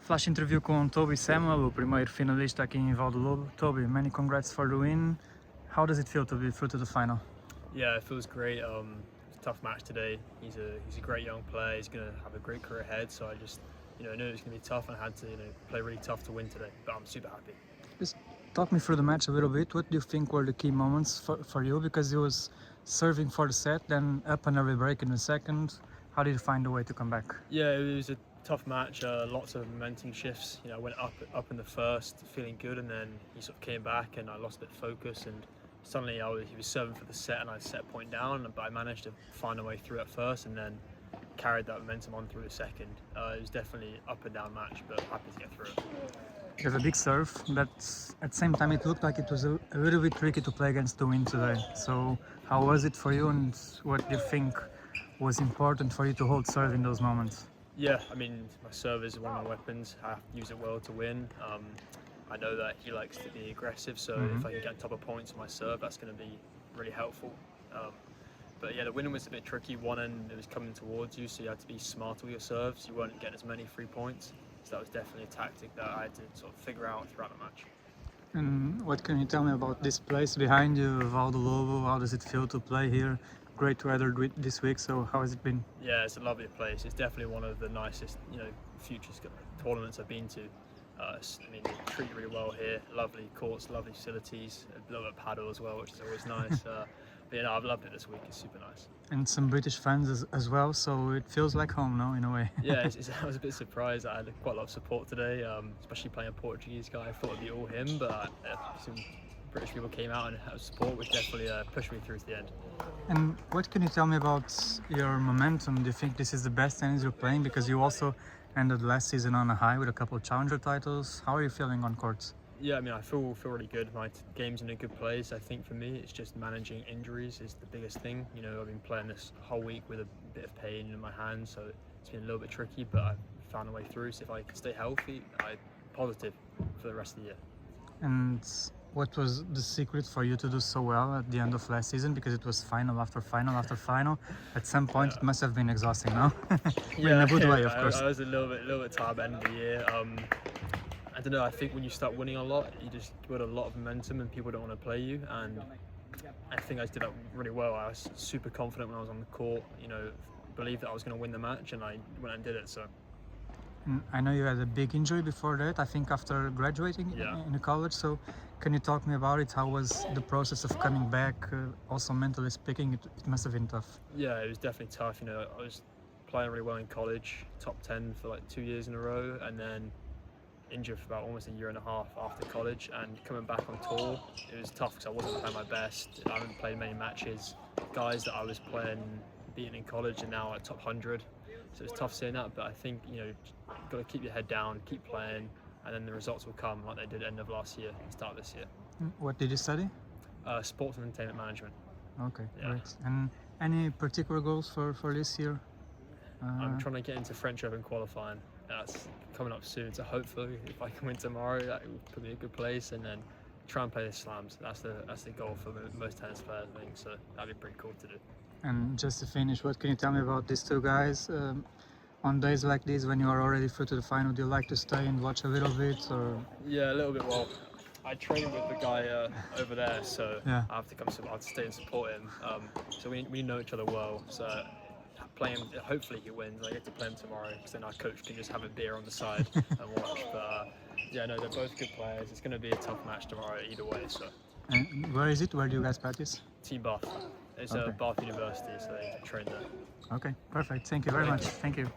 Flash interview com Toby Samuel, o primeiro finalista aqui em Vale do Lobo. Toby, many congrats for the win. How does it feel to be through to the final? Yeah, it feels great. It's a tough match today. He's a great young player. He's going to have a great career ahead. So I just, knew it was going to be tough, and I had to, play really tough to win today. But I'm super happy. Just talk me through the match a little bit. What do you think were the key moments for you? Because he was serving for the set, then up and every break in the second. How did you find a way to come back? Yeah, it was a tough match. Lots of momentum shifts. I went up in the first, feeling good, and then he sort of came back, and I lost a bit of focus. And suddenly, he was serving for the set, and I set a point down. But I managed to find a way through at first, and then carried that momentum on through the second. It was definitely up and down match, but happy to get through it. You have a big serve, but at the same time it looked like it was a little bit tricky to play against the wind today. So how was it for you, and what do you think was important for you to hold serve in those moments? Yeah, I mean, my serve is one of my weapons. I have to use it well to win. I know that he likes to be aggressive, so if I can get on top of points with my serve, that's going to be really helpful. But yeah, the winning was a bit tricky. One end, it was coming towards you, so you had to be smarter with your serves. You weren't getting as many free points. So that was definitely a tactic that I had to sort of figure out throughout the match. And what can you tell me about this place behind you, Vale do Lobo? How does it feel to play here? Great weather this week, so how has it been? Yeah, it's a lovely place. It's definitely one of the nicest, futures tournaments I've been to. They treat you really well here. Lovely courts, lovely facilities, a little bit of paddle as well, which is always nice. But I've loved it this week. It's super nice. And some British fans as well, so it feels like home, no, in a way. Yeah, I was a bit surprised. I had quite a lot of support today, especially playing a Portuguese guy. I thought it'd be all him, but some British people came out and had support, which definitely pushed me through to the end. And what can you tell me about your momentum? Do you think this is the best tennis you're playing? Because you also ended last season on a high with a couple of challenger titles. How are you feeling on courts? Yeah, I feel really good. My game's in a good place. I think for me, it's just managing injuries is the biggest thing. I've been playing this whole week with a bit of pain in my hand, so it's been a little bit tricky, but I've found a way through. So if I can stay healthy, I'm positive for the rest of the year. And what was the secret for you to do so well at the end of last season? Because it was final after final after final. At some point, it must have been exhausting, no? Yeah, in a good way, of course. I was a little bit tired at the end of the year. I don't know, I think when you start winning a lot, you just build a lot of momentum and people don't want to play you. And I think I did that really well. I was super confident when I was on the court, believed that I was going to win the match, and I went and did it. So. I know you had a big injury before that, I think after graduating in the college. So can you talk me about it? How was the process of coming back? Also mentally speaking, it must have been tough. Yeah, it was definitely tough. I was playing really well in college, top 10 for like 2 years in a row, and then injured for about almost a year and a half after college, and coming back on tour, it was tough because I wasn't playing my best. I haven't played many matches. Guys that I was beating in college are now at top 100, so it's tough seeing that, but I think you've got to keep your head down, keep playing, and then the results will come like they did end of last year and start this year. What did you study? Sports and entertainment management. Okay, great. And any particular goals for this year? I'm trying to get into French Open qualifying. That's coming up soon, so hopefully if I can win tomorrow, that will put me in a good place, and then try and play the slams. That's the goal for most tennis players, I think, so that'd be pretty cool to do. And just to finish, what can you tell me about these two guys? On days like these, when you are already through to the final, do you like to stay and watch a little bit, or? Yeah, a little bit. Well, I train with the guy over there, so I have to I have to stay and support him. So we know each other well, so playing, hopefully he wins. I get to play him tomorrow, because then our coach can just have a beer on the side and watch. But yeah, no, they're both good players. It's going to be a tough match tomorrow either way. So. And where is it? Where do you guys practice? Team Bath. It's Bath University, so they train there. Okay, perfect. Thank you very much. Thank you.